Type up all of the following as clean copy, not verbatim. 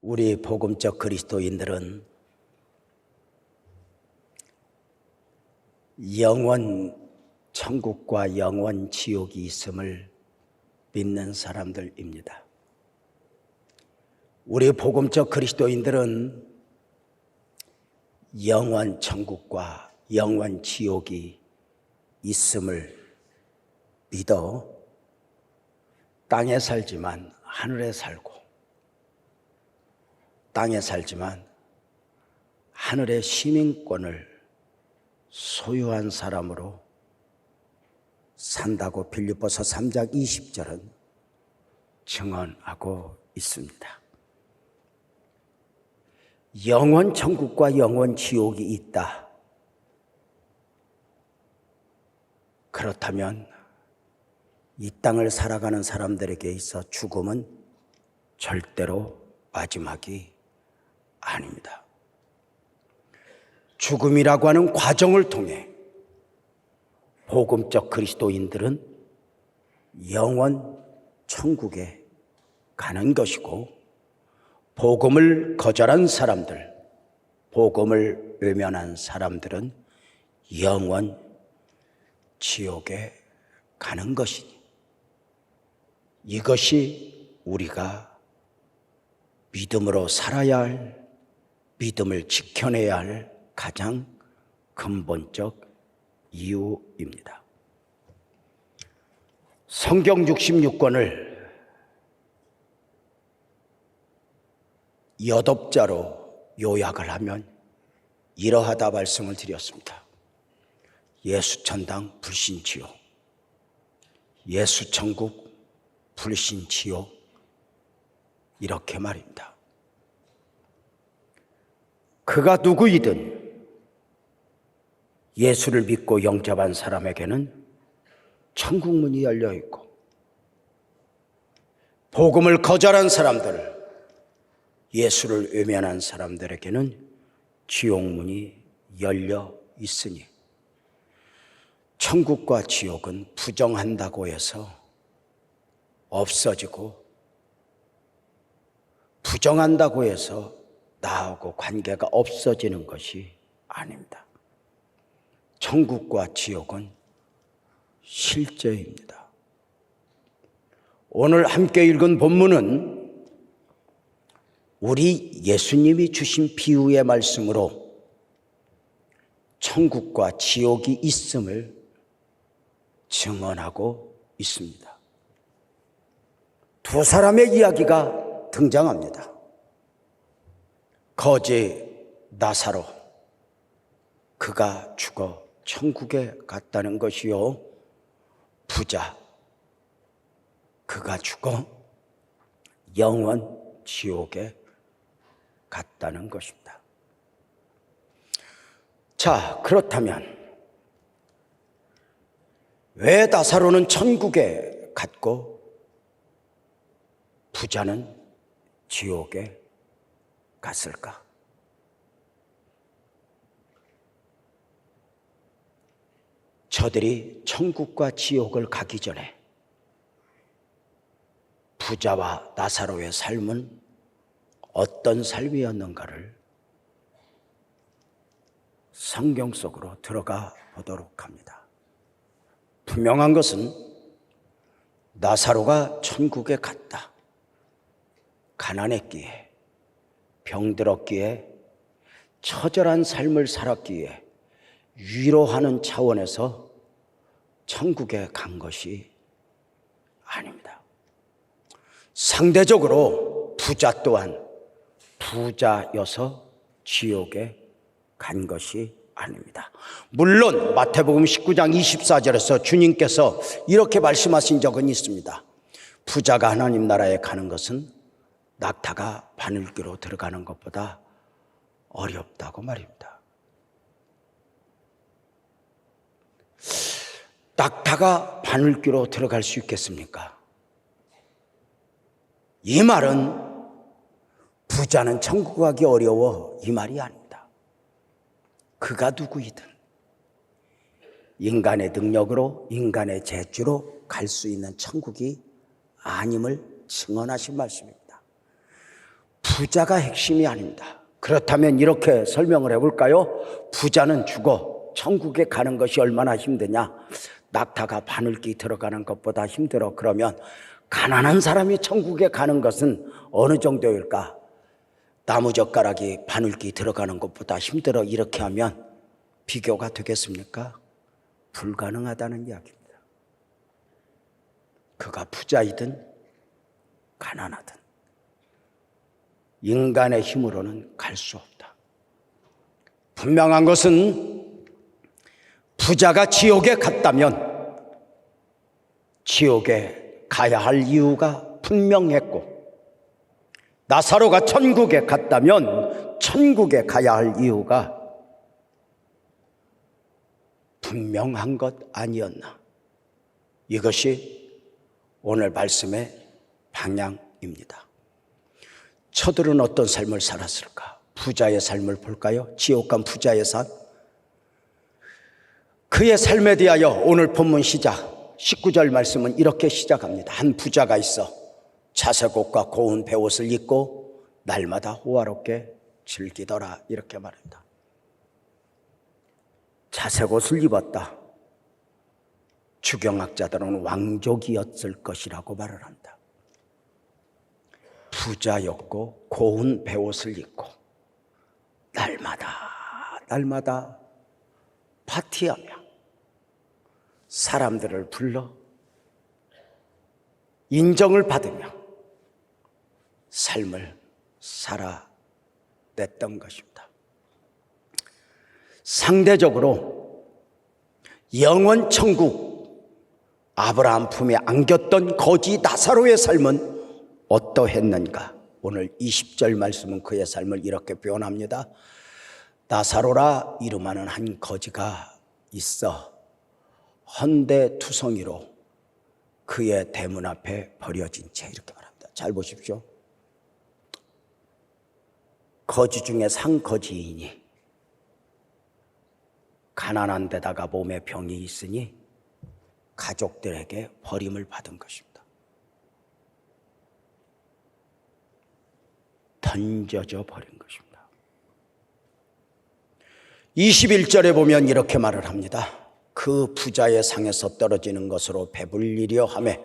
우리 복음적 그리스도인들은 영원 천국과 영원 지옥이 있음을 믿는 사람들입니다. 우리 복음적 그리스도인들은 영원 천국과 영원 지옥이 있음을 믿어 땅에 살지만 하늘에 살고, 땅에 살지만 하늘의 시민권을 소유한 사람으로 산다고 빌립보서 3장 20절은 증언하고 있습니다. 영원 천국과 영원 지옥이 있다. 그렇다면 이 땅을 살아가는 사람들에게 있어 죽음은 절대로 마지막이 아닙니다. 죽음이라고 하는 과정을 통해 복음적 그리스도인들은 영원 천국에 가는 것이고, 복음을 거절한 사람들, 복음을 외면한 사람들은 영원 지옥에 가는 것이니, 이것이 우리가 믿음으로 살아야 할, 믿음을 지켜내야 할 가장 근본적 이유입니다. 성경 66권을 8자로 요약을 하면 이러하다 말씀을 드렸습니다. 예수천당 불신지옥, 예수천국 불신지옥, 이렇게 말입니다. 그가 누구이든 예수를 믿고 영접한 사람에게는 천국문이 열려있고, 복음을 거절한 사람들, 예수를 외면한 사람들에게는 지옥문이 열려 있으니, 천국과 지옥은 부정한다고 해서 없어지고, 부정한다고 해서 나하고 관계가 없어지는 것이 아닙니다. 천국과 지옥은 실제입니다. 오늘 함께 읽은 본문은 우리 예수님이 주신 비유의 말씀으로 천국과 지옥이 있음을 증언하고 있습니다. 두 사람의 이야기가 등장합니다. 거지 나사로, 그가 죽어 천국에 갔다는 것이요, 부자, 그가 죽어 영원 지옥에 갔다는 것입니다. 자, 그렇다면 왜 나사로는 천국에 갔고 부자는 지옥에 갔을까? 저들이 천국과 지옥을 가기 전에 부자와 나사로의 삶은 어떤 삶이었는가를 성경 속으로 들어가 보도록 합니다. 분명한 것은 나사로가 천국에 갔다. 가난했기에, 병들었기에, 처절한 삶을 살았기에 위로하는 차원에서 천국에 간 것이 아닙니다. 상대적으로 부자 또한 부자여서 지옥에 간 것이 아닙니다. 물론 마태복음 19장 24절에서 주님께서 이렇게 말씀하신 적은 있습니다. 부자가 하나님 나라에 가는 것은 낙타가 바늘귀로 들어가는 것보다 어렵다고 말입니다. 낙타가 바늘귀로 들어갈 수 있겠습니까? 이 말은 부자는 천국 가기 어려워, 이 말이 아닙니다. 그가 누구이든 인간의 능력으로, 인간의 재주로 갈 수 있는 천국이 아님을 증언하신 말씀입니다. 부자가 핵심이 아닙니다. 그렇다면 이렇게 설명을 해볼까요? 부자는 죽어 천국에 가는 것이 얼마나 힘드냐? 낙타가 바늘기 들어가는 것보다 힘들어. 그러면 가난한 사람이 천국에 가는 것은 어느 정도일까? 나무젓가락이 바늘기 들어가는 것보다 힘들어. 이렇게 하면 비교가 되겠습니까? 불가능하다는 이야기입니다. 그가 부자이든 가난하든 인간의 힘으로는 갈 수 없다. 분명한 것은 부자가 지옥에 갔다면 지옥에 가야 할 이유가 분명했고, 나사로가 천국에 갔다면 천국에 가야 할 이유가 분명한 것 아니었나. 이것이 오늘 말씀의 방향입니다. 저들은 어떤 삶을 살았을까? 부자의 삶을 볼까요? 지옥 간 부자의 삶. 그의 삶에 대하여 오늘 본문 시작 19절 말씀은 이렇게 시작합니다. 한 부자가 있어 자색 옷과 고운 베옷을 입고 날마다 호화롭게 즐기더라. 이렇게 말합니다. 자색 옷을 입었다. 주경학자들은 왕족이었을 것이라고 말을 한다. 부자였고 고운 베옷을 입고 날마다 파티하며 사람들을 불러 인정을 받으며 삶을 살아냈던 것입니다. 상대적으로 영원 천국 아브라함 품에 안겼던 거지 나사로의 삶은 어떠했는가? 오늘 20절 말씀은 그의 삶을 이렇게 표현합니다. 나사로라 이름하는 한 거지가 있어 헌데투성이로 그의 대문 앞에 버려진 채. 이렇게 말합니다. 잘 보십시오. 거지 중에 상거지이니 가난한 데다가 몸에 병이 있으니 가족들에게 버림을 받은 것입니다. 던져져 버린 것입니다. 21절에 보면 이렇게 말을 합니다. 그 부자의 상에서 떨어지는 것으로 배불리려 하며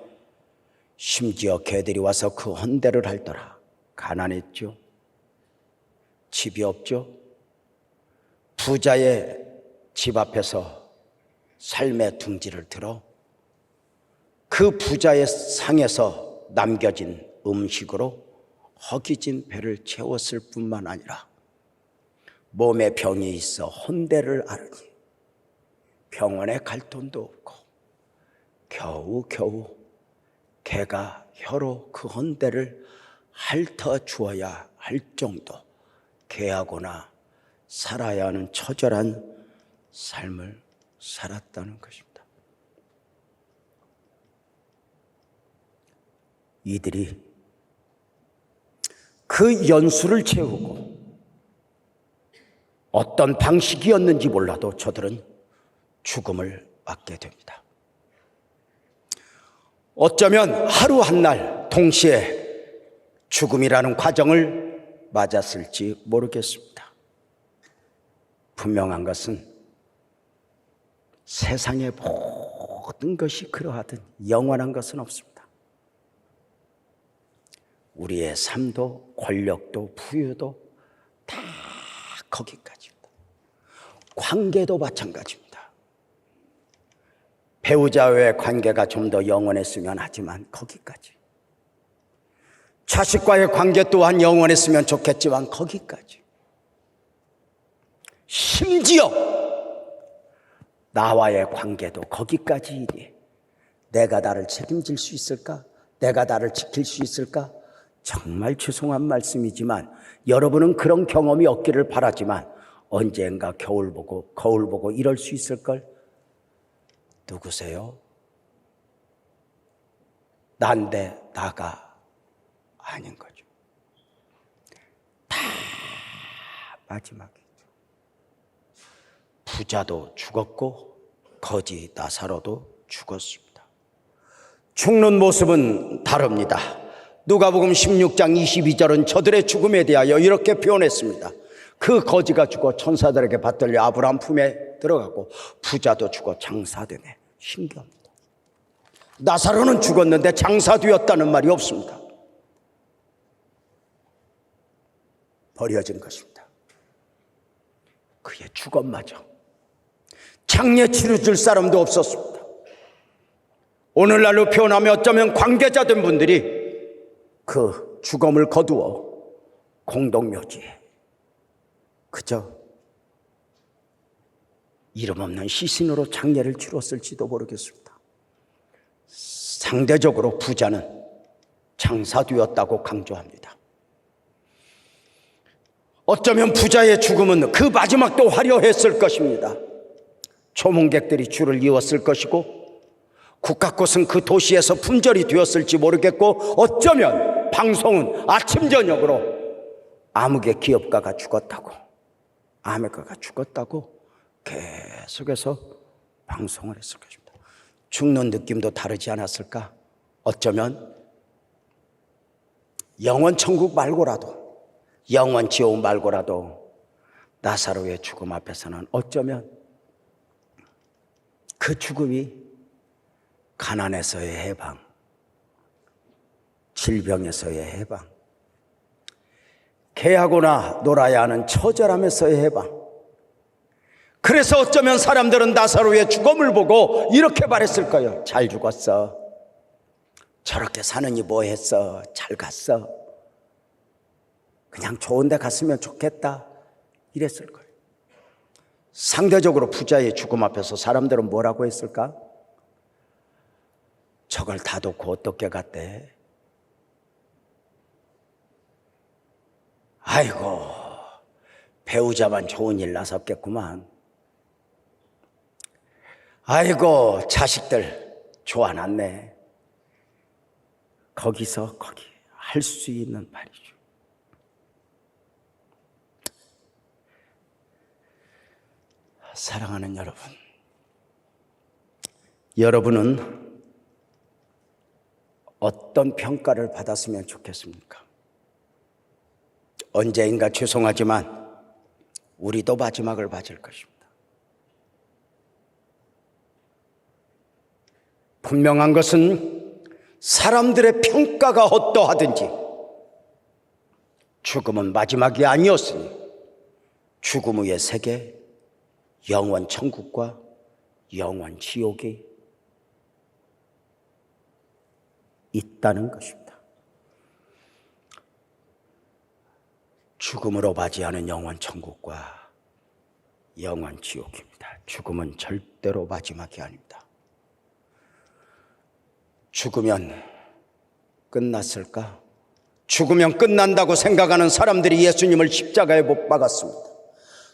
심지어 개들이 와서 그 헌대를 핥더라. 가난했죠. 집이 없죠. 부자의 집 앞에서 삶의 둥지를 들어 그 부자의 상에서 남겨진 음식으로 허기진 배를 채웠을 뿐만 아니라 몸에 병이 있어 헌대를 앓으니 병원에 갈 돈도 없고 겨우 개가 혀로 그 헌대를 핥아 주어야 할 정도 개하고나 살아야 하는 처절한 삶을 살았다는 것입니다. 이들이 그 연수를 채우고 어떤 방식이었는지 몰라도 저들은 죽음을 맞게 됩니다. 어쩌면 하루 한날 동시에 죽음이라는 과정을 맞았을지 모르겠습니다. 분명한 것은 세상의 모든 것이 그러하든 영원한 것은 없습니다. 우리의 삶도 권력도 부유도 다 거기까지입니다. 관계도 마찬가지입니다. 배우자와의 관계가 좀 더 영원했으면 하지만 거기까지. 자식과의 관계 또한 영원했으면 좋겠지만 거기까지. 심지어 나와의 관계도 거기까지이니 내가 나를 책임질 수 있을까? 내가 나를 지킬 수 있을까? 정말 죄송한 말씀이지만 여러분은 그런 경험이 없기를 바라지만 언젠가 거울 보고 이럴 수 있을걸? 누구세요? 난데 나가 아닌 거죠. 다 마지막이죠. 부자도 죽었고 거지 나사로도 죽었습니다. 죽는 모습은 다릅니다. 누가복음 16장 22절은 저들의 죽음에 대하여 이렇게 표현했습니다. 그 거지가 죽어 천사들에게 받들려 아브라함 품에 들어가고 부자도 죽어 장사되네. 신기합니다. 나사로는 죽었는데 장사되었다는 말이 없습니다. 버려진 것입니다. 그의 죽음마저 장례 치러줄 사람도 없었습니다. 오늘날로 표현하면 어쩌면 관계자된 분들이 그 죽음을 거두어 공동묘지에 그저 이름 없는 시신으로 장례를 치렀을지도 모르겠습니다. 상대적으로 부자는 장사되었다고 강조합니다. 어쩌면 부자의 죽음은 그 마지막도 화려했을 것입니다. 초문객들이 줄을 이었을 것이고 국가꽃은 그 도시에서 품절이 되었을지 모르겠고 어쩌면 방송은 아침 저녁으로 암흑의 기업가가 죽었다고 계속해서 방송을 했을 것입니다. 죽는 느낌도 다르지 않았을까? 어쩌면 영원 천국 말고라도 영원 지옥 말고라도 나사로의 죽음 앞에서는 어쩌면 그 죽음이 가난에서의 해방, 질병에서의 해방, 개하고나 놀아야 하는 처절함에서의 해방. 그래서 어쩌면 사람들은 나사로의 죽음을 보고 이렇게 말했을 거예요. 잘 죽었어. 저렇게 사느니 뭐 했어. 잘 갔어. 그냥 좋은 데 갔으면 좋겠다. 이랬을 거예요. 상대적으로 부자의 죽음 앞에서 사람들은 뭐라고 했을까? 저걸 다 놓고 어떻게 갔대? 아이고, 배우자만 좋은 일 나섰겠구만. 아이고, 자식들 좋아놨네. 거기 할 수 있는 말이죠. 사랑하는 여러분, 여러분은 어떤 평가를 받았으면 좋겠습니까? 언제인가 죄송하지만 우리도 마지막을 맞을 것입니다. 분명한 것은 사람들의 평가가 어떠하든지 죽음은 마지막이 아니었으니 죽음 후의 세계, 영원 천국과 영원 지옥이 있다는 것입니다. 죽음으로 맞이하는 영원 천국과 영원 지옥입니다. 죽음은 절대로 마지막이 아닙니다. 죽으면 끝났을까? 죽으면 끝난다고 생각하는 사람들이 예수님을 십자가에 못 박았습니다.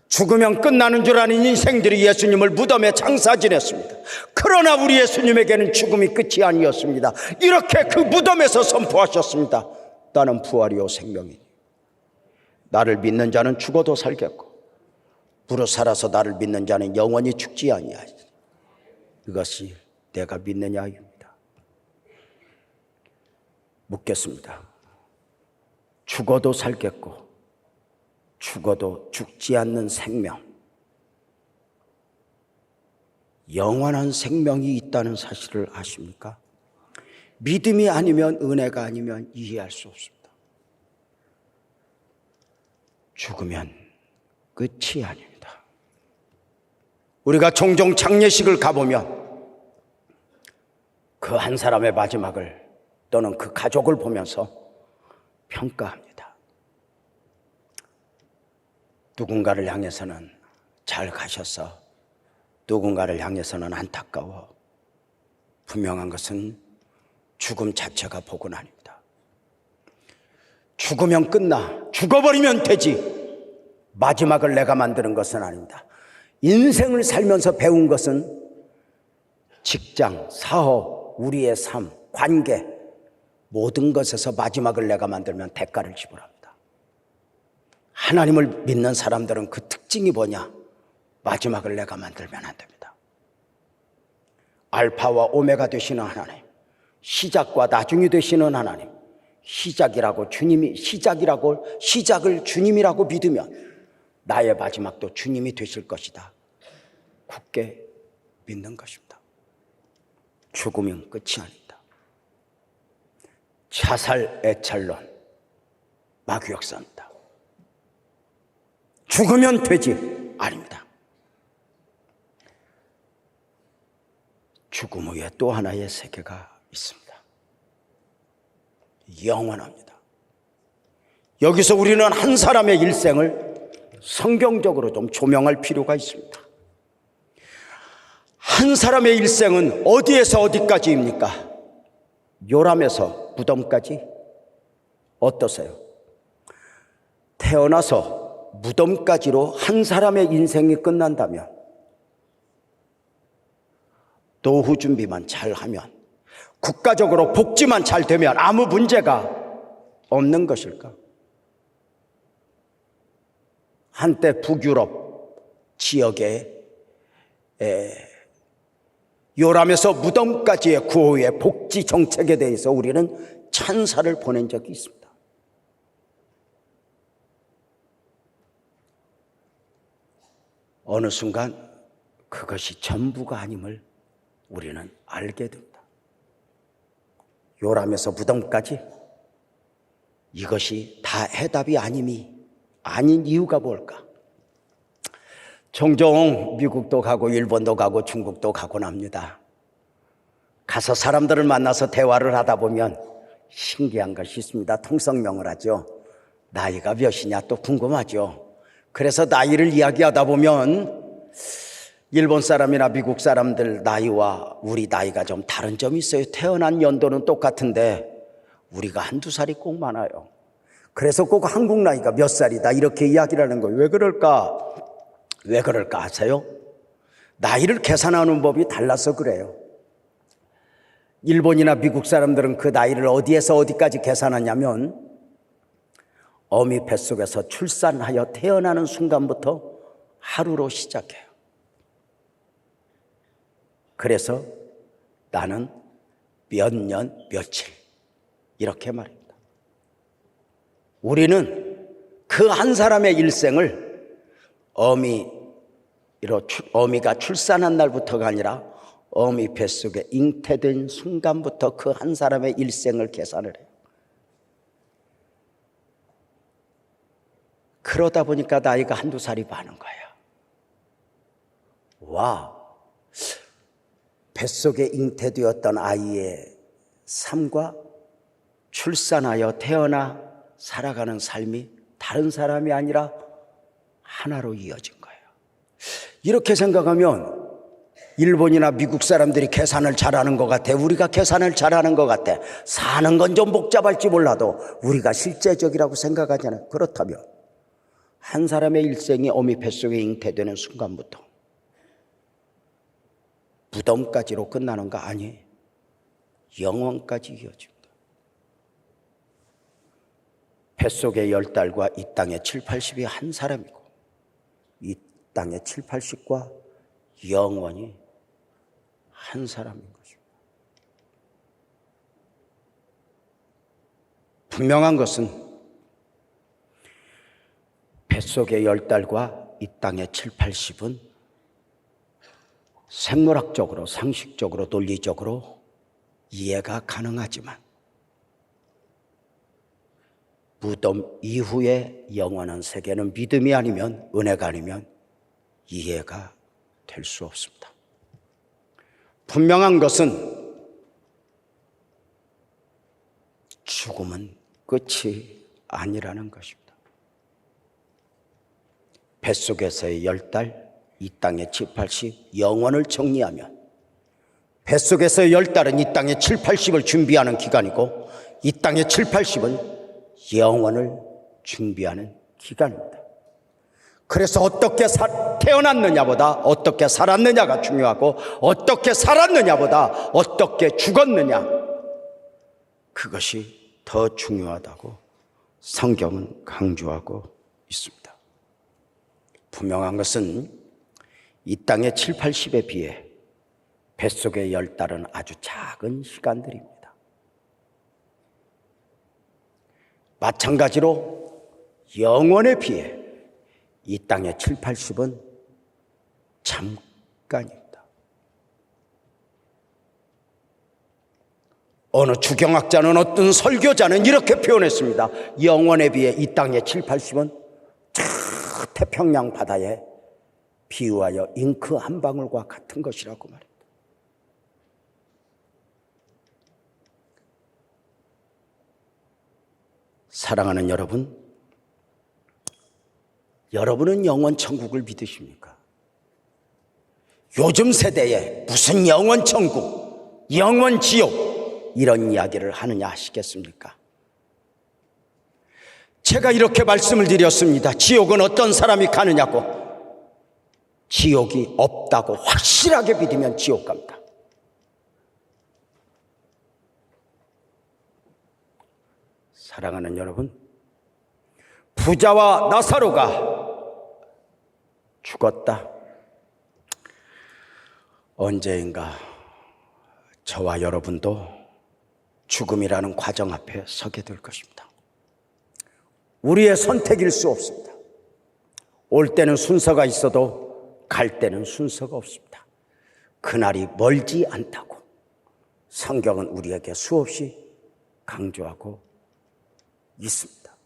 죽으면 끝나는 줄 아는 인생들이 예수님을 무덤에 장사 지냈습니다. 그러나 우리 예수님에게는 죽음이 끝이 아니었습니다. 이렇게 그 무덤에서 선포하셨습니다. 나는 부활이요 생명이니 나를 믿는 자는 죽어도 살겠고 무릇 살아서 나를 믿는 자는 영원히 죽지 아니하리니 이것이 내가 믿느냐입니다. 묻겠습니다. 죽어도 살겠고 죽어도 죽지 않는 생명, 영원한 생명이 있다는 사실을 아십니까? 믿음이 아니면, 은혜가 아니면 이해할 수 없습니다. 죽으면 끝이 아닙니다. 우리가 종종 장례식을 가보면 그 한 사람의 마지막을 또는 그 가족을 보면서 평가합니다. 누군가를 향해서는 잘 가셨어. 누군가를 향해서는 안타까워. 분명한 것은 죽음 자체가 복은 아닙니다. 죽으면 끝나. 죽어버리면 되지. 마지막을 내가 만드는 것은 아닙니다. 인생을 살면서 배운 것은 직장, 사업, 우리의 삶, 관계 모든 것에서 마지막을 내가 만들면 대가를 지불합니다. 하나님을 믿는 사람들은 그 특징이 뭐냐? 마지막을 내가 만들면 안 됩니다. 알파와 오메가 되시는 하나님, 시작과 나중이 되시는 하나님, 시작을 주님이라고 믿으면 나의 마지막도 주님이 되실 것이다. 굳게 믿는 것입니다. 죽으면 끝이 아니다. 자살 애찰론 마귀역사입니다. 죽으면 되지 아닙니다. 죽음 후에 또 하나의 세계가 있습니다. 영원합니다. 여기서 우리는 한 사람의 일생을 성경적으로 좀 조명할 필요가 있습니다. 한 사람의 일생은 어디에서 어디까지입니까? 요람에서 무덤까지? 어떠세요? 태어나서 무덤까지로 한 사람의 인생이 끝난다면, 노후 준비만 잘하면, 국가적으로 복지만 잘 되면 아무 문제가 없는 것일까? 한때 북유럽 지역에 요람에서 무덤까지의 구호의 복지 정책에 대해서 우리는 찬사를 보낸 적이 있습니다. 어느 순간 그것이 전부가 아님을 우리는 알게 됩니다. 요람에서 무덤까지, 이것이 다 해답이 아닌 이유가 뭘까? 종종 미국도 가고 일본도 가고 중국도 가곤 합니다. 가서 사람들을 만나서 대화를 하다 보면 신기한 것이 있습니다. 통성명을 하죠. 나이가 몇이냐 또 궁금하죠. 그래서 나이를 이야기하다 보면 일본 사람이나 미국 사람들 나이와 우리 나이가 좀 다른 점이 있어요. 태어난 연도는 똑같은데 우리가 한두 살이 꼭 많아요. 그래서 꼭 한국 나이가 몇 살이다 이렇게 이야기를 하는 거예요. 왜 그럴까? 왜 그럴까 아세요? 나이를 계산하는 법이 달라서 그래요. 일본이나 미국 사람들은 그 나이를 어디에서 어디까지 계산하냐면 어미 뱃속에서 출산하여 태어나는 순간부터 하루로 시작해요. 그래서 나는 몇 년 며칠 이렇게 말입니다. 우리는 그 한 사람의 일생을 어미가 출산한 날부터가 아니라 어미 뱃속에 잉태된 순간부터 그 한 사람의 일생을 계산을 해요. 그러다 보니까 나이가 한두 살이 많은 거예요. 와, 뱃속에 잉태되었던 아이의 삶과 출산하여 태어나 살아가는 삶이 다른 사람이 아니라 하나로 이어진 거예요. 이렇게 생각하면 일본이나 미국 사람들이 계산을 잘하는 것 같아. 우리가 계산을 잘하는 것 같아. 사는 건 좀 복잡할지 몰라도 우리가 실제적이라고 생각하잖아요. 그렇다면 한 사람의 일생이 어미 뱃속에 잉태되는 순간부터 무덤까지로 끝나는 거 아니에요. 영원까지 이어집니다. 뱃속의 10달과 이 땅의 7, 80이 한 사람이고 이 땅의 7, 80과 영원히 한 사람인 것입니다. 분명한 것은 뱃속의 10달과 이 땅의 7, 80은 생물학적으로, 상식적으로, 논리적으로 이해가 가능하지만 무덤 이후의 영원한 세계는 믿음이 아니면, 은혜가 아니면 이해가 될 수 없습니다. 분명한 것은 죽음은 끝이 아니라는 것입니다. 뱃속에서의 10달, 이 땅의 7, 80, 영원을 정리하면 뱃속에서의 10달은 이 땅의 7, 80을 준비하는 기간이고 이 땅의 7, 80은 영원을 준비하는 기간입니다. 그래서 어떻게 태어났느냐보다 어떻게 살았느냐가 중요하고 어떻게 살았느냐보다 어떻게 죽었느냐, 그것이 더 중요하다고 성경은 강조하고 있습니다. 분명한 것은 이 땅의 7, 80에 비해 뱃속의 10달은 아주 작은 시간들입니다. 마찬가지로 영원에 비해 이 땅의 7, 80은 잠깐입니다. 어느 주경학자는, 어떤 설교자는 이렇게 표현했습니다. 영원에 비해 이 땅의 7, 80은 저 태평양 바다에 비유하여 잉크 한 방울과 같은 것이라고 말합니다. 사랑하는 여러분, 여러분은 영원 천국을 믿으십니까? 요즘 세대에 무슨 영원 천국, 영원 지옥 이런 이야기를 하느냐 하시겠습니까? 제가 이렇게 말씀을 드렸습니다. 지옥은 어떤 사람이 가느냐고. 지옥이 없다고 확실하게 믿으면 지옥 갑니다. 사랑하는 여러분, 부자와 나사로가 죽었다. 언제인가 저와 여러분도 죽음이라는 과정 앞에 서게 될 것입니다. 우리의 선택일 수 없습니다. 올 때는 순서가 있어도 갈 때는 순서가 없습니다. 그날이 멀지 않다고 성경은 우리에게 수없이 강조하고 있습니다.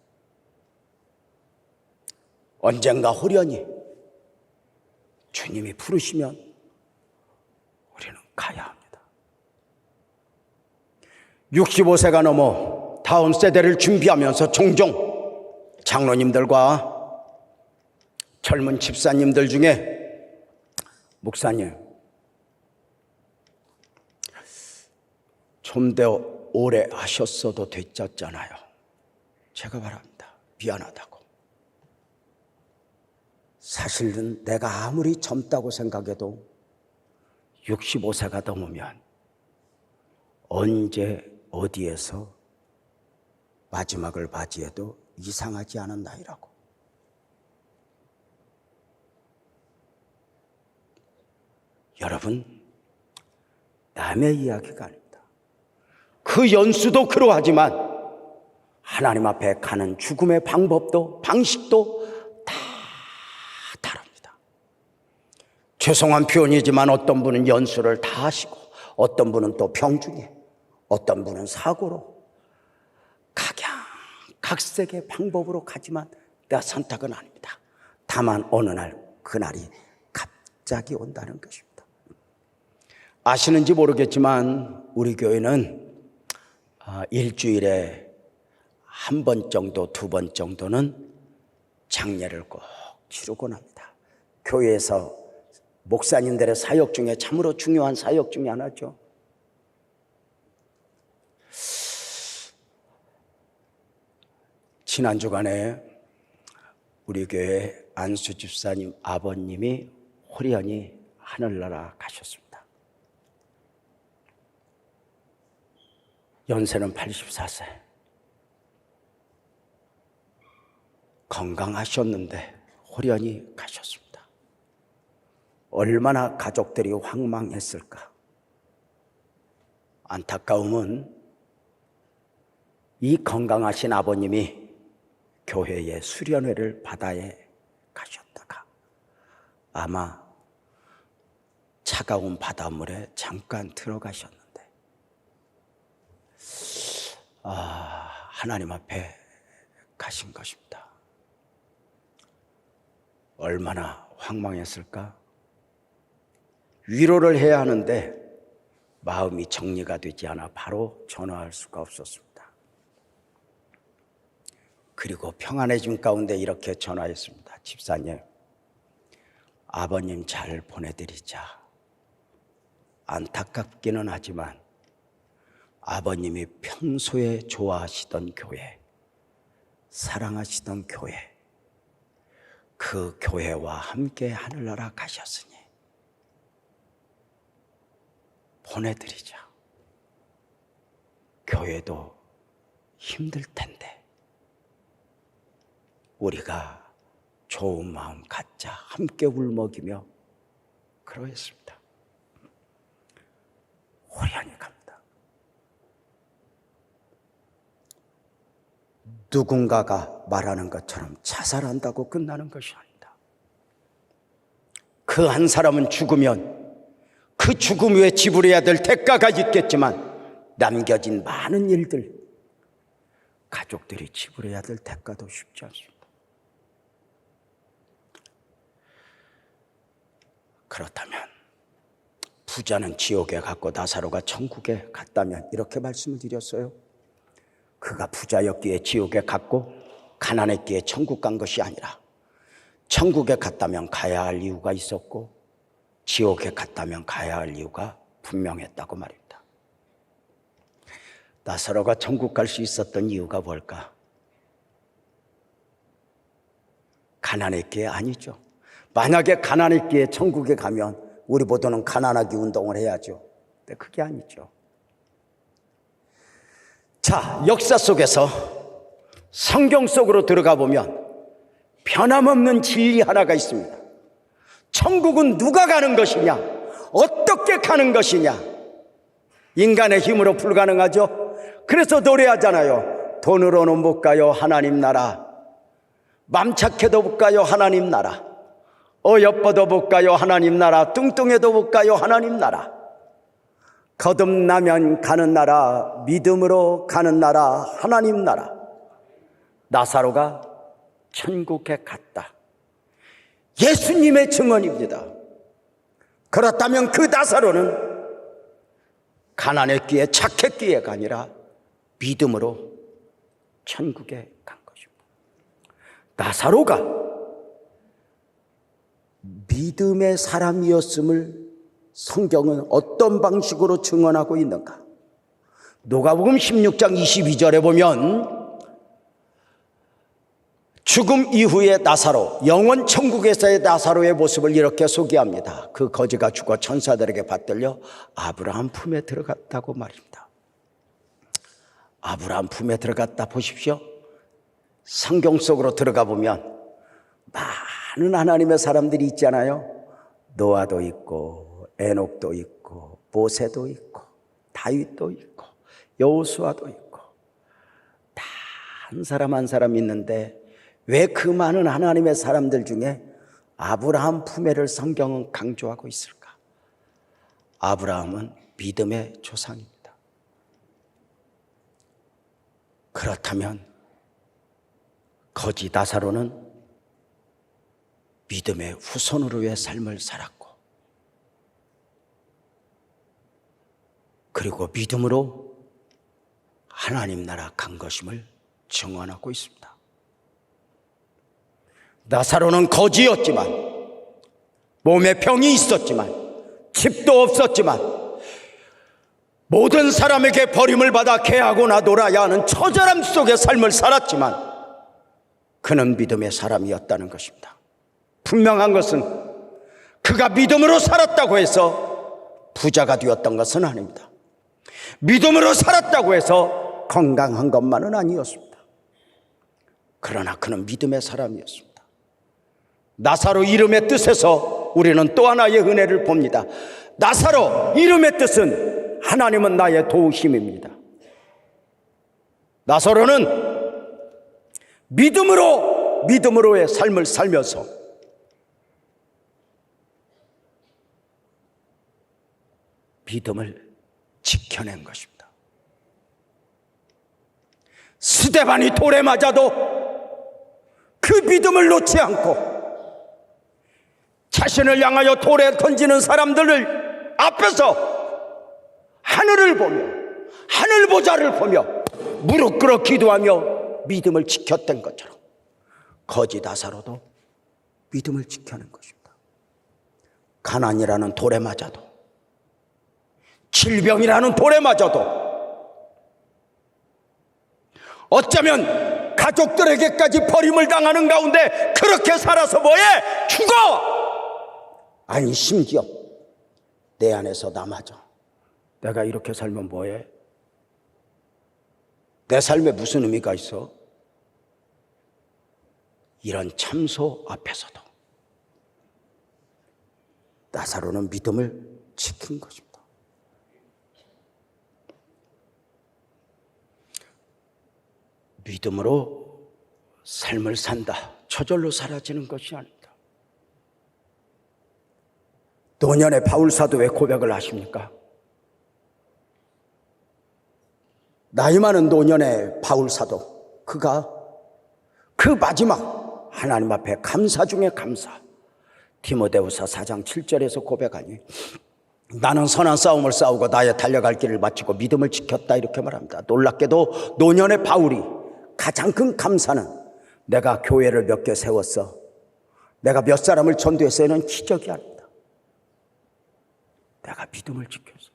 언젠가 호련히 주님이 부르시면 우리는 가야 합니다. 65세가 넘어 다음 세대를 준비하면서 종종 장로님들과 젊은 집사님들 중에 목사님, 좀 더 오래 하셨어도 됐잖아요. 제가 말합니다. 미안하다고. 사실은 내가 아무리 젊다고 생각해도 65세가 넘으면 언제 어디에서 마지막을 맞이해도 이상하지 않은 나이라고. 여러분, 남의 이야기가 아닙니다. 그 연수도 그러하지만 하나님 앞에 가는 죽음의 방법도 방식도 다 다릅니다. 죄송한 표현이지만 어떤 분은 연수를 다 하시고 어떤 분은 또 병중에, 어떤 분은 사고로 각색의 방법으로 가지만 내 선택은 아닙니다. 다만 어느 날 그날이 갑자기 온다는 것입니다. 아시는지 모르겠지만 우리 교회는 일주일에 한 번 정도, 두 번 정도는 장례를 꼭 치르곤 합니다. 교회에서 목사님들의 사역 중에 참으로 중요한 사역 중에 하나죠. 지난 주간에 우리 교회 안수 집사님 아버님이 호련히 하늘나라 가셨습니다. 연세는 84세. 건강하셨는데 호련히 가셨습니다. 얼마나 가족들이 황망했을까. 안타까움은 이 건강하신 아버님이 교회의 수련회를 바다에 가셨다가 아마 차가운 바닷물에 잠깐 들어가셨는데 하나님 앞에 가신 것입니다. 얼마나 황망했을까? 위로를 해야 하는데 마음이 정리가 되지 않아 바로 전화할 수가 없었습니다. 그리고 평안해짐 가운데 이렇게 전화했습니다. 집사님, 아버님 잘 보내드리자. 안타깝기는 하지만 아버님이 평소에 좋아하시던 교회, 사랑하시던 교회, 그 교회와 함께 하늘나라 가셨으니 보내드리자. 교회도 힘들 텐데 우리가 좋은 마음 갖자. 함께 울먹이며 그러했습니다. 호련히 갑니다. 누군가가 말하는 것처럼 자살한다고 끝나는 것이 아니다. 그 한 사람은 죽으면 그 죽음 후에 지불해야 될 대가가 있겠지만 남겨진 많은 일들, 가족들이 지불해야 될 대가도 쉽지 않습니다. 그렇다면 부자는 지옥에 갔고 나사로가 천국에 갔다면 이렇게 말씀을 드렸어요. 그가 부자였기에 지옥에 갔고 가난했기에 천국 간 것이 아니라 천국에 갔다면 가야 할 이유가 있었고 지옥에 갔다면 가야 할 이유가 분명했다고 말입니다. 나사로가 천국 갈 수 있었던 이유가 뭘까? 가난했기에 아니죠. 만약에 가난했기에 천국에 가면 우리 모두는 가난하기 운동을 해야죠. 근데 그게 아니죠. 자, 역사 속에서 성경 속으로 들어가 보면 변함없는 진리 하나가 있습니다. 천국은 누가 가는 것이냐? 어떻게 가는 것이냐? 인간의 힘으로 불가능하죠. 그래서 노래하잖아요. 돈으로는 못 가요 하나님 나라, 맘 착해도 못 가요 하나님 나라, 어여뻐도 못 가요 하나님 나라, 뚱뚱해도 못 가요 하나님 나라, 거듭나면 가는 나라, 믿음으로 가는 나라, 하나님 나라. 나사로가 천국에 갔다. 예수님의 증언입니다. 그렇다면 그 나사로는 가난했기에 착했기에가 아니라 믿음으로 천국에 간 것입니다. 나사로가 믿음의 사람이었음을 성경은 어떤 방식으로 증언하고 있는가? 누가복음 16장 22절에 보면 죽음 이후의 나사로, 영원 천국에서의 나사로의 모습을 이렇게 소개합니다. 그 거지가 죽어 천사들에게 받들려 아브라함 품에 들어갔다고 말입니다. 아브라함 품에 들어갔다 보십시오. 성경 속으로 들어가 보면 많은 하나님의 사람들이 있잖아요. 노아도 있고 에녹도 있고 모세도 있고 다윗도 있고 여호수아도 있고 다 한 사람 한 사람 있는데 왜 그 많은 하나님의 사람들 중에 아브라함 품에를 성경은 강조하고 있을까? 아브라함은 믿음의 조상입니다. 그렇다면 거지 나사로는 믿음의 후손으로의 삶을 살았고 그리고 믿음으로 하나님 나라 간 것임을 증언하고 있습니다. 나사로는 거지였지만 몸에 병이 있었지만 집도 없었지만 모든 사람에게 버림을 받아 개하고나 놀아야 하는 처절함 속의 삶을 살았지만 그는 믿음의 사람이었다는 것입니다. 분명한 것은 그가 믿음으로 살았다고 해서 부자가 되었던 것은 아닙니다. 믿음으로 살았다고 해서 건강한 것만은 아니었습니다. 그러나 그는 믿음의 사람이었습니다. 나사로 이름의 뜻에서 우리는 또 하나의 은혜를 봅니다. 나사로 이름의 뜻은 하나님은 나의 도우심입니다. 나사로는 믿음으로의 삶을 살면서 믿음을 지켜낸 것입니다. 스데반이 돌에 맞아도 그 믿음을 놓지 않고 자신을 향하여 돌에 던지는 사람들을 앞에서 하늘을 보며 하늘 보좌를 보며 무릎 꿇어 기도하며 믿음을 지켰던 것처럼 거지 나사로도 믿음을 지켜낸 것입니다. 가난이라는 돌에 맞아도 질병이라는 돌에 맞아도 어쩌면 가족들에게까지 버림을 당하는 가운데 그렇게 살아서 뭐해? 죽어! 아니 심지어 내 안에서 남아져. 내가 이렇게 살면 뭐해? 내 삶에 무슨 의미가 있어? 이런 참소 앞에서도 나사로는 믿음을 지킨 것입니다. 믿음으로 삶을 산다. 저절로 사라지는 것이 아니다. 노년의 바울 사도 왜 고백을 하십니까? 나이 많은 노년의 바울 사도, 그가 그 마지막 하나님 앞에 감사 중에 감사, 디모데후서 4장 7절에서 고백하니 나는 선한 싸움을 싸우고 나의 달려갈 길을 마치고 믿음을 지켰다, 이렇게 말합니다. 놀랍게도 노년의 바울이 가장 큰 감사는 내가 교회를 몇 개 세웠어, 내가 몇 사람을 전도했어는 기적이 아니다. 내가 믿음을 지켰어,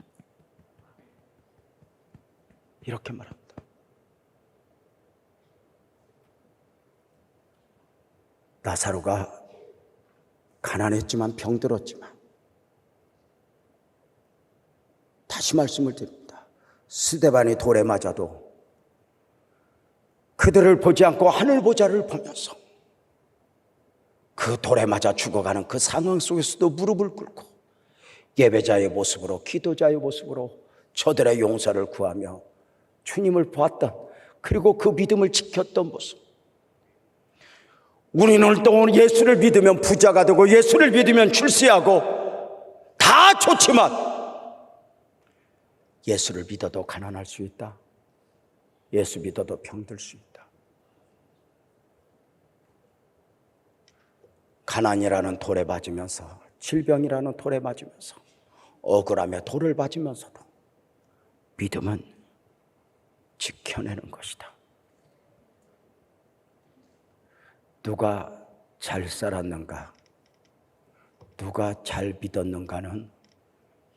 이렇게 말합니다. 나사로가 가난했지만 병들었지만, 다시 말씀을 드립니다. 스데반이 돌에 맞아도 그들을 보지 않고 하늘 보좌를 보면서 그 돌에 맞아 죽어가는 그 상황 속에서도 무릎을 꿇고 예배자의 모습으로, 기도자의 모습으로 저들의 용서를 구하며 주님을 보았던, 그리고 그 믿음을 지켰던 모습. 우리는 또 예수를 믿으면 부자가 되고 예수를 믿으면 출세하고 다 좋지만 예수를 믿어도 가난할 수 있다. 예수 믿어도 병들 수 있다. 가난이라는 돌에 맞으면서, 질병이라는 돌에 맞으면서, 억울함에 돌을 맞으면서도 믿음은 지켜내는 것이다. 누가 잘 살았는가, 누가 잘 믿었는가는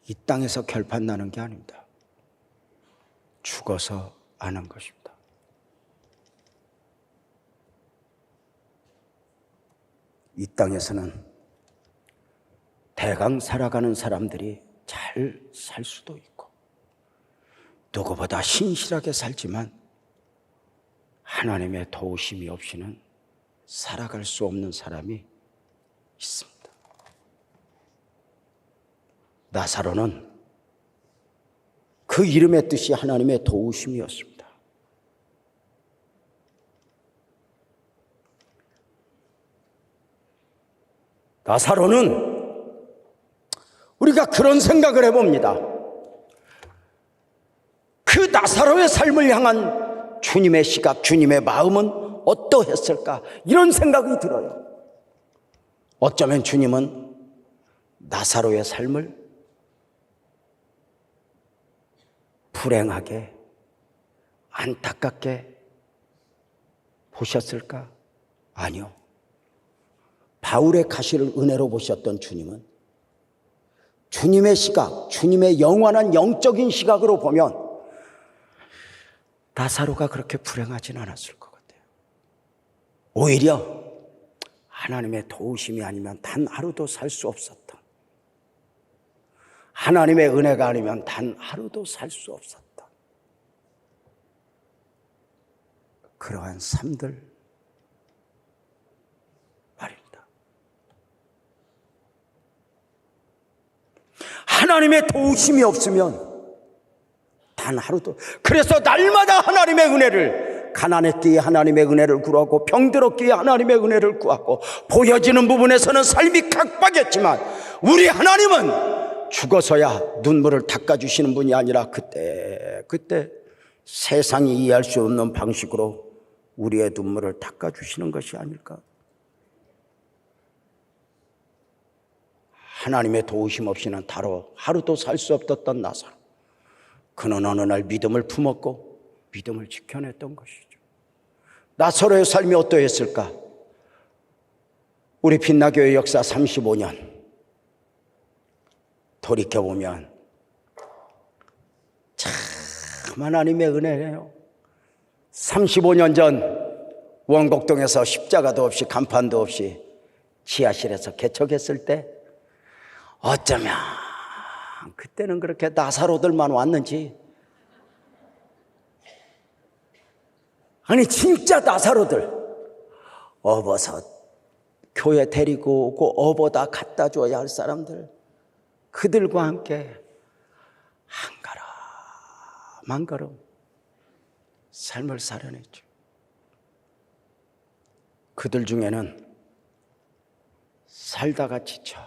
이 땅에서 결판나는 게 아닙니다. 죽어서 아는 것입니다. 이 땅에서는 대강 살아가는 사람들이 잘 살 수도 있고, 누구보다 신실하게 살지만 하나님의 도우심이 없이는 살아갈 수 없는 사람이 있습니다. 나사로는 그 이름의 뜻이 하나님의 도우심이었습니다. 나사로는 우리가 그런 생각을 해봅니다. 그 나사로의 삶을 향한 주님의 시각, 주님의 마음은 어떠했을까, 이런 생각이 들어요. 어쩌면 주님은 나사로의 삶을 불행하게, 안타깝게 보셨을까? 아니요. 바울의 가시를 은혜로 보셨던 주님은 주님의 시각, 주님의 영원한 영적인 시각으로 보면 나사로가 그렇게 불행하진 않았을 것 같아요. 오히려 하나님의 도우심이 아니면 단 하루도 살 수 없었던, 하나님의 은혜가 아니면 단 하루도 살 수 없었던 그러한 삶들 말입니다. 하나님의 도우심이 없으면 단 하루도, 그래서 날마다 하나님의 은혜를, 가난했기에 하나님의 은혜를 구하고, 병들었기에 하나님의 은혜를 구하고, 보여지는 부분에서는 삶이 각박했지만 우리 하나님은 죽어서야 눈물을 닦아주시는 분이 아니라 그때 세상이 이해할 수 없는 방식으로 우리의 눈물을 닦아주시는 것이 아닐까. 하나님의 도우심 없이는 하루도 살 수 없었던 나사로, 그는 어느 날 믿음을 품었고 믿음을 지켜냈던 것이죠. 나사로의 삶이 어떠했을까? 우리 빛나교회 역사 35년 돌이켜보면 참 하나님의 은혜예요. 35년 전 원곡동에서 십자가도 없이 간판도 없이 지하실에서 개척했을 때 어쩌면 그때는 그렇게 나사로들만 왔는지, 아니 진짜 나사로들, 업어서 교회 데리고 오고 업어다 갖다 줘야 할 사람들, 그들과 함께 한 걸음 한 걸음 삶을 살아냈죠. 그들 중에는 살다가 지쳐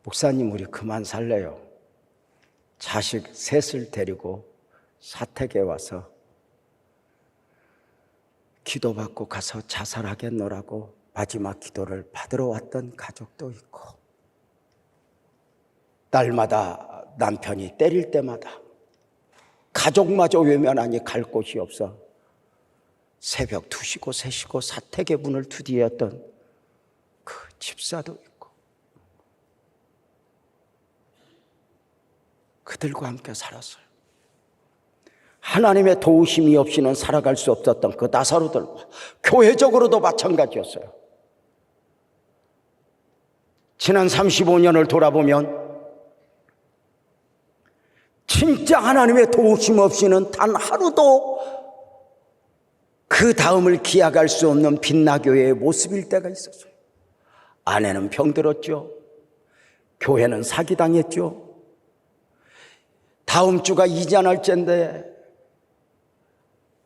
목사님 우리 그만 살래요. 자식 셋을 데리고 사택에 와서 기도받고 가서 자살하겠노라고 마지막 기도를 받으러 왔던 가족도 있고, 날마다 남편이 때릴 때마다 가족마저 외면하니 갈 곳이 없어 새벽 2시고 3시고 사택의 문을 두드렸던 그 집사도 있고, 그들과 함께 살았어요. 하나님의 도우심이 없이는 살아갈 수 없었던 그 나사로들과 교회적으로도 마찬가지였어요. 지난 35년을 돌아보면 진짜 하나님의 도우심 없이는 단 하루도 그 다음을 기약할 수 없는 빛나교회의 모습일 때가 있었어요. 아내는 병들었죠. 교회는 사기당했죠. 다음 주가 이자 날짜인데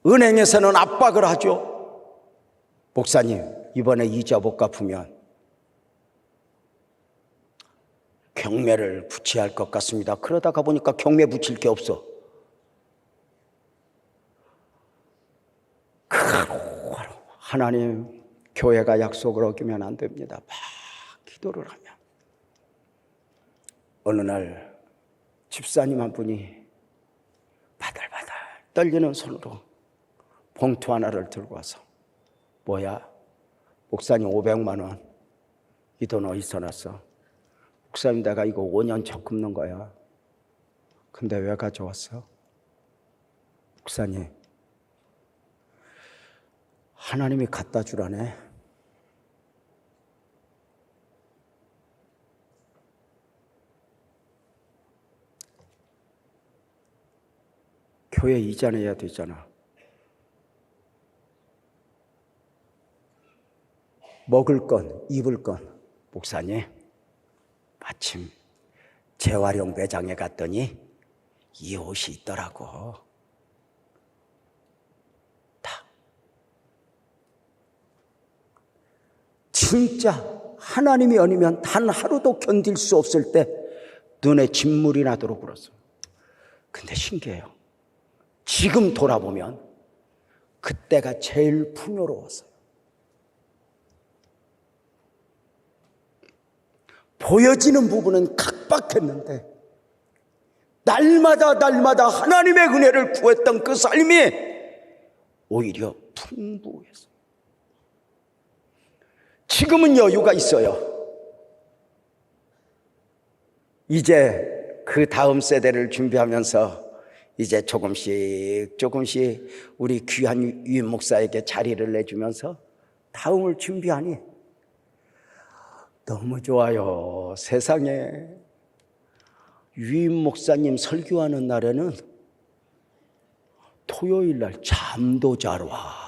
은행에서는 압박을 하죠. 목사님, 이번에 이자 못 갚으면 경매를 붙여야 할 것 같습니다. 그러다가 보니까 경매 붙일 게 없어. 하나님, 교회가 약속을 어기면 안 됩니다. 막 기도를 하면 어느 날 집사님 한 분이 바들바들 떨리는 손으로 봉투 하나를 들고 와서, 뭐야? 목사님 500만 원. 이 돈 어디서 났어? 목사님 내가 이거 5년 적 갚는 거야. 근데 왜 가져왔어? 목사님, 하나님이 갖다 주라네. 교회 이자 내야 되잖아. 먹을 건, 입을 건. 목사님, 마침 재활용 매장에 갔더니 이 옷이 있더라고. 다. 진짜 하나님이 아니면 단 하루도 견딜 수 없을 때 눈에 진물이 나도록 울었어요. 근데 신기해요. 지금 돌아보면 그때가 제일 풍요로웠어요. 보여지는 부분은 각박했는데 날마다 하나님의 은혜를 구했던 그 삶이 오히려 풍부했어요. 지금은 여유가 있어요. 이제 그 다음 세대를 준비하면서 이제 조금씩 우리 귀한 유임 목사에게 자리를 내주면서 다음을 준비하니 너무 좋아요. 세상에 유임 목사님 설교하는 날에는 토요일 날 잠도 잘 와.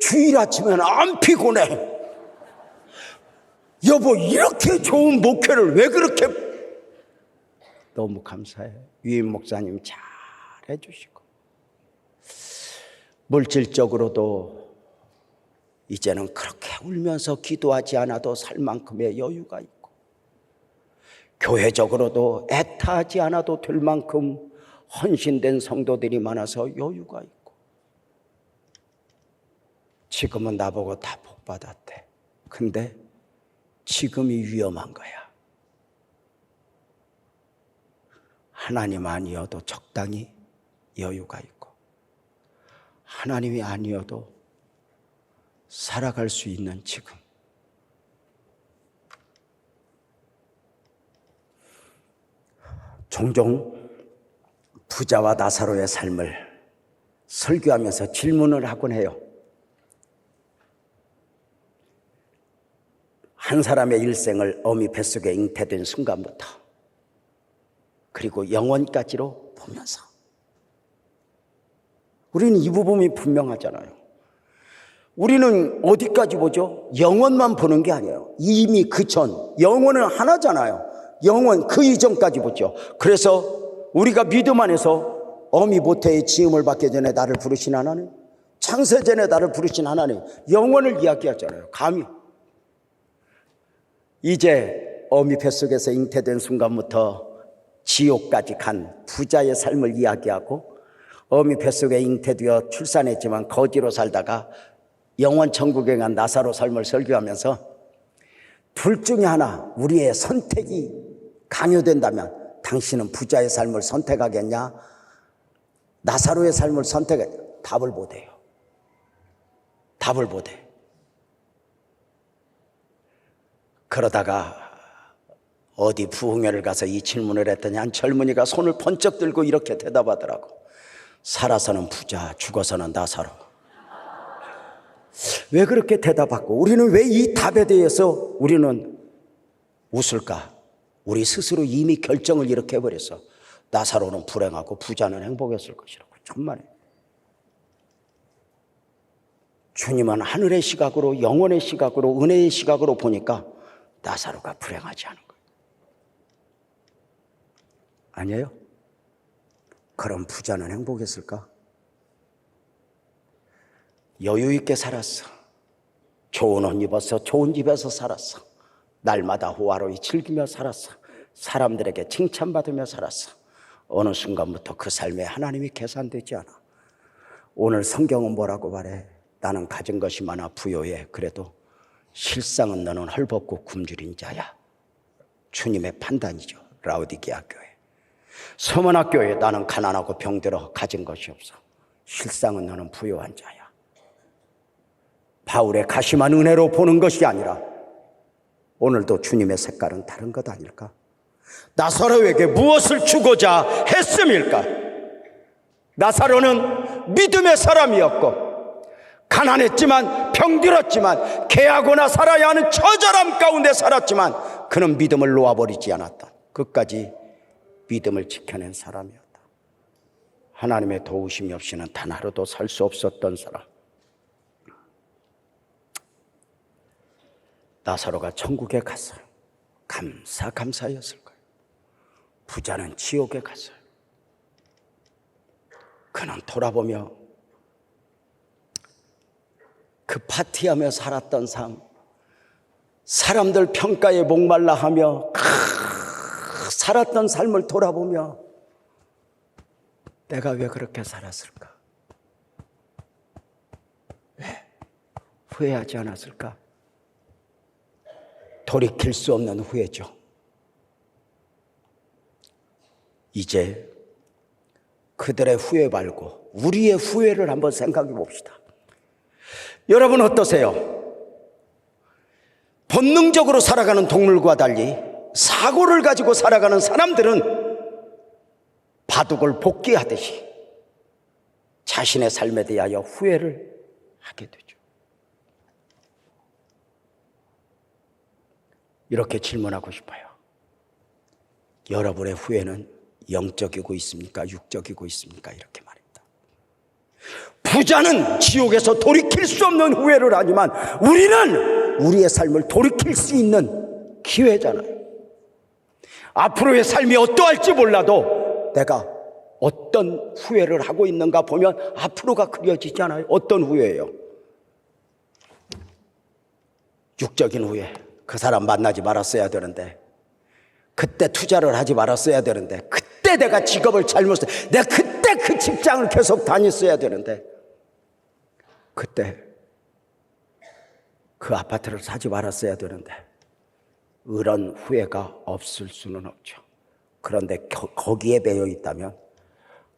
주일 아침에는 안 피곤해. 여보, 이렇게 좋은 목회를 왜 그렇게. 너무 감사해. 유임 목사님 잘 해주시고, 물질적으로도 이제는 그렇게 울면서 기도하지 않아도 살 만큼의 여유가 있고, 교회적으로도 애타하지 않아도 될 만큼 헌신된 성도들이 많아서 여유가 있고, 지금은 나보고 다 복받았대. 근데 지금이 위험한 거야. 하나님 아니어도 적당히 여유가 있고, 하나님이 아니어도 살아갈 수 있는 지금. 종종 부자와 나사로의 삶을 설교하면서 질문을 하곤 해요. 한 사람의 일생을 어미 뱃속에 잉태된 순간부터 그리고 영원까지로 보면서, 우리는 이 부분이 분명하잖아요. 우리는 어디까지 보죠? 영원만 보는 게 아니에요. 이미 그 전, 영원은 하나잖아요. 영원 그 이전까지 보죠. 그래서 우리가 믿음 안에서 어미 모태의 지음을 받기 전에 나를 부르신 하나님, 창세 전에 나를 부르신 하나님, 영원을 이야기하잖아요. 감히 이제 어미 뱃속에서 잉태된 순간부터 지옥까지 간 부자의 삶을 이야기하고, 어미 뱃속에 잉태되어 출산했지만 거지로 살다가 영원 천국에 간 나사로 삶을 설교하면서 둘 중에 하나, 우리의 선택이 강요된다면 당신은 부자의 삶을 선택하겠냐, 나사로의 삶을 선택하겠냐? 답을 못해요. 답을 못해. 그러다가 어디 부흥회를 가서 이 질문을 했더니 한 젊은이가 손을 번쩍 들고 이렇게 대답하더라고. 살아서는 부자, 죽어서는 나사로. 왜 그렇게 대답하고, 우리는 왜 이 답에 대해서 우리는 웃을까? 우리 스스로 이미 결정을 이렇게 해버렸어. 나사로는 불행하고 부자는 행복했을 것이라고. 정말이에요. 주님은 하늘의 시각으로, 영원의 시각으로, 은혜의 시각으로 보니까 나사로가 불행하지 않은 거예요. 아니에요? 그럼 부자는 행복했을까? 여유 있게 살았어. 좋은 옷 입었어. 좋은 집에서 살았어. 날마다 호화로이 즐기며 살았어. 사람들에게 칭찬받으며 살았어. 어느 순간부터 그 삶에 하나님이 계산되지 않아. 오늘 성경은 뭐라고 말해? 나는 가진 것이 많아 부요해. 그래도 실상은 너는 헐벗고 굶주린 자야. 주님의 판단이죠. 라오디게아 교회. 서머나 교회, 나는 가난하고 병들어 가진 것이 없어. 실상은 너는 부요한 자야. 바울의 가심한 은혜로 보는 것이 아니라 오늘도 주님의 색깔은 다른 것 아닐까? 나사로에게 무엇을 주고자 했음일까? 나사로는 믿음의 사람이었고, 가난했지만, 병들었지만, 개하거나 살아야 하는 처절함 가운데 살았지만 그는 믿음을 놓아버리지 않았다. 끝까지 믿음을 지켜낸 사람이었다. 하나님의 도우심이 없이는 단 하루도 살 수 없었던 사람. 나사로가 천국에 갔어요. 감사였을 거예요. 부자는 지옥에 갔어요. 그는 돌아보며 그 파티하며 살았던 삶, 사람들 평가에 목말라 하며 살았던 삶을 돌아보며 내가 왜 그렇게 살았을까? 왜? 후회하지 않았을까? 돌이킬 수 없는 후회죠. 이제 그들의 후회 말고 우리의 후회를 한번 생각해 봅시다. 여러분 어떠세요? 본능적으로 살아가는 동물과 달리 사고를 가지고 살아가는 사람들은 바둑을 복귀하듯이 자신의 삶에 대하여 후회를 하게 되죠. 이렇게 질문하고 싶어요. 여러분의 후회는 영적이고 있습니까? 육적이고 있습니까? 이렇게 말입니다. 부자는 지옥에서 돌이킬 수 없는 후회를 하지만 우리는 우리의 삶을 돌이킬 수 있는 기회잖아요. 앞으로의 삶이 어떠할지 몰라도 내가 어떤 후회를 하고 있는가 보면 앞으로가 그려지지 않아요. 어떤 후회예요? 육적인 후회. 그 사람 만나지 말았어야 되는데, 그때 투자를 하지 말았어야 되는데, 그때 내가 직업을 잘못했어야, 내가 그때 그 직장을 계속 다녔어야 되는데, 그때 그 아파트를 사지 말았어야 되는데, 이런 후회가 없을 수는 없죠. 그런데 거기에 매여 있다면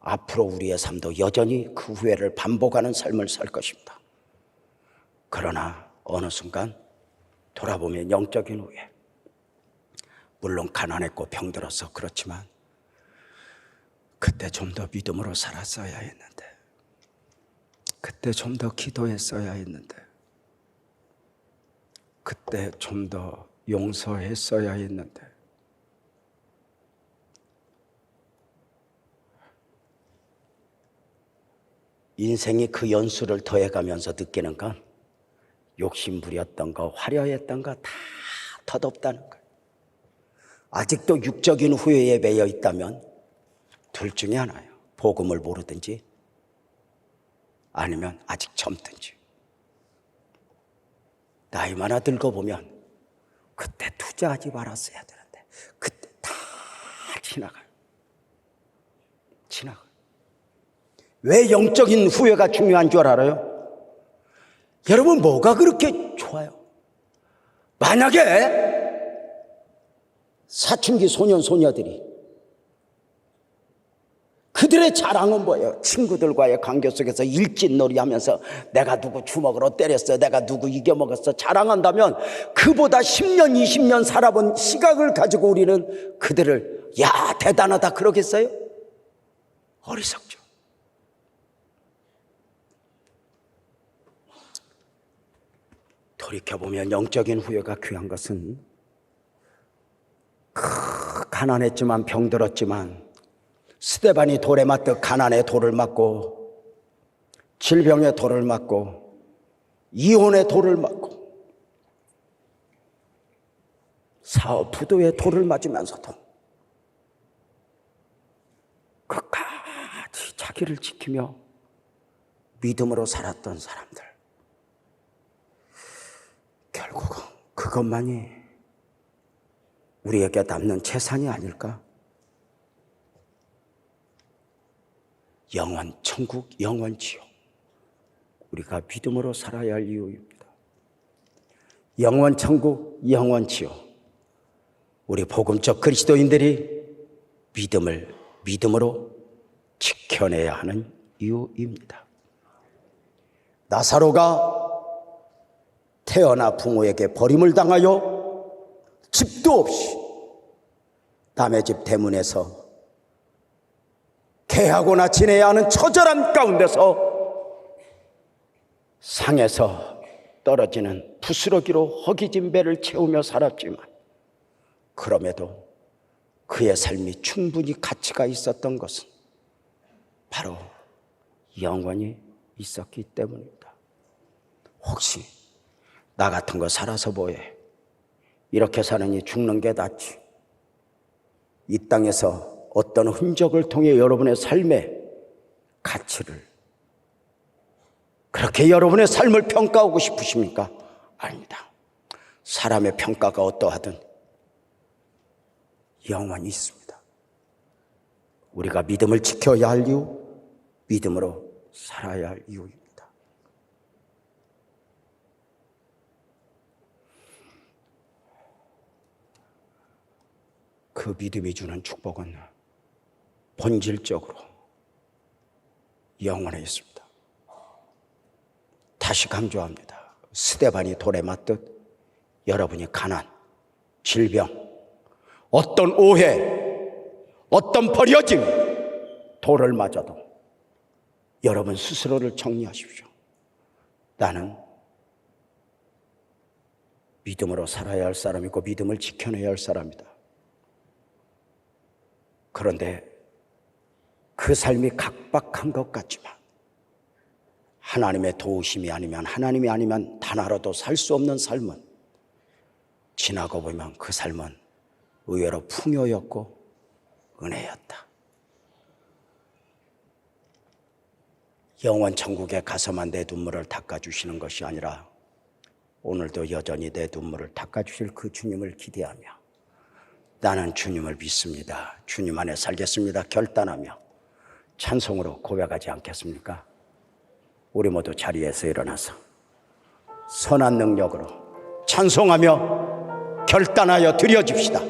앞으로 우리의 삶도 여전히 그 후회를 반복하는 삶을 살 것입니다. 그러나 어느 순간 돌아보면 영적인 후회, 물론 가난했고 병들어서 그렇지만 그때 좀 더 믿음으로 살았어야 했는데, 그때 좀 더 기도했어야 했는데, 그때 좀 더 용서했어야 했는데, 인생이 그 연수를 더해가면서 느끼는 건 욕심 부렸던 거, 화려했던 거 다 덧없다는 거예요. 아직도 육적인 후회에 매여 있다면 둘 중에 하나예요. 복음을 모르든지 아니면 아직 젊든지 나이 많아 들고 보면 그때 투자하지 말았어야 되는데 그때 다 지나가요. 왜 영적인 후회가 중요한 줄 알아요? 여러분, 뭐가 그렇게 좋아요? 만약에 사춘기 소년 소녀들이 그들의 자랑은 뭐예요? 친구들과의 관계 속에서 일진놀이 하면서 내가 누구 주먹으로 때렸어, 내가 누구 이겨먹었어 자랑한다면 그보다 10년 20년 살아본 시각을 가지고 우리는 그들을 야 대단하다 그러겠어요? 어리석죠. 돌이켜보면 영적인 후회가 귀한 것은 가난했지만 병들었지만 스데반이 돌에 맞듯 가난의 돌을 맞고 질병의 돌을 맞고 이혼의 돌을 맞고 사업 부도의 돌을 맞으면서도 끝까지 자기를 지키며 믿음으로 살았던 사람들, 결국은 그것만이 우리에게 남는 재산이 아닐까? 영원 천국, 영원 지옥. 우리가 믿음으로 살아야 할 이유입니다. 영원 천국, 영원 지옥. 우리 복음적 그리스도인들이 믿음으로 지켜내야 하는 이유입니다. 나사로가 태어나 부모에게 버림을 당하여 집도 없이 남의 집 대문에서 개하고나 지내야 하는 처절한 가운데서 상에서 떨어지는 부스러기로 허기진 배를 채우며 살았지만 그럼에도 그의 삶이 충분히 가치가 있었던 것은 바로 영원히 있었기 때문입니다. 혹시 나 같은 거 살아서 뭐해? 이렇게 사느니 죽는 게 낫지. 이 땅에서 어떤 흔적을 통해 여러분의 삶의 가치를, 그렇게 여러분의 삶을 평가하고 싶으십니까? 아닙니다. 사람의 평가가 어떠하든 영원히 있습니다. 우리가 믿음을 지켜야 할 이유, 믿음으로 살아야 할 이유입니다. 그 믿음이 주는 축복은 본질적으로 영원에 있습니다. 다시 강조합니다. 스데반이 돌에 맞듯 여러분이 가난, 질병, 어떤 오해, 어떤 버려짐, 돌을 맞아도 여러분 스스로를 정리하십시오. 나는 믿음으로 살아야 할 사람이고 믿음을 지켜내야 할 사람이다. 그런데 그 삶이 각박한 것 같지만 하나님의 도우심이 아니면, 하나님이 아니면 단 하루도 살 수 없는 삶은, 지나고 보면 그 삶은 의외로 풍요였고 은혜였다. 영원 천국에 가서만 내 눈물을 닦아주시는 것이 아니라 오늘도 여전히 내 눈물을 닦아주실 그 주님을 기대하며 나는 주님을 믿습니다, 주님 안에 살겠습니다 결단하며 찬송으로 고백하지 않겠습니까? 우리 모두 자리에서 일어나서 선한 능력으로 찬송하며 결단하여 드려집시다.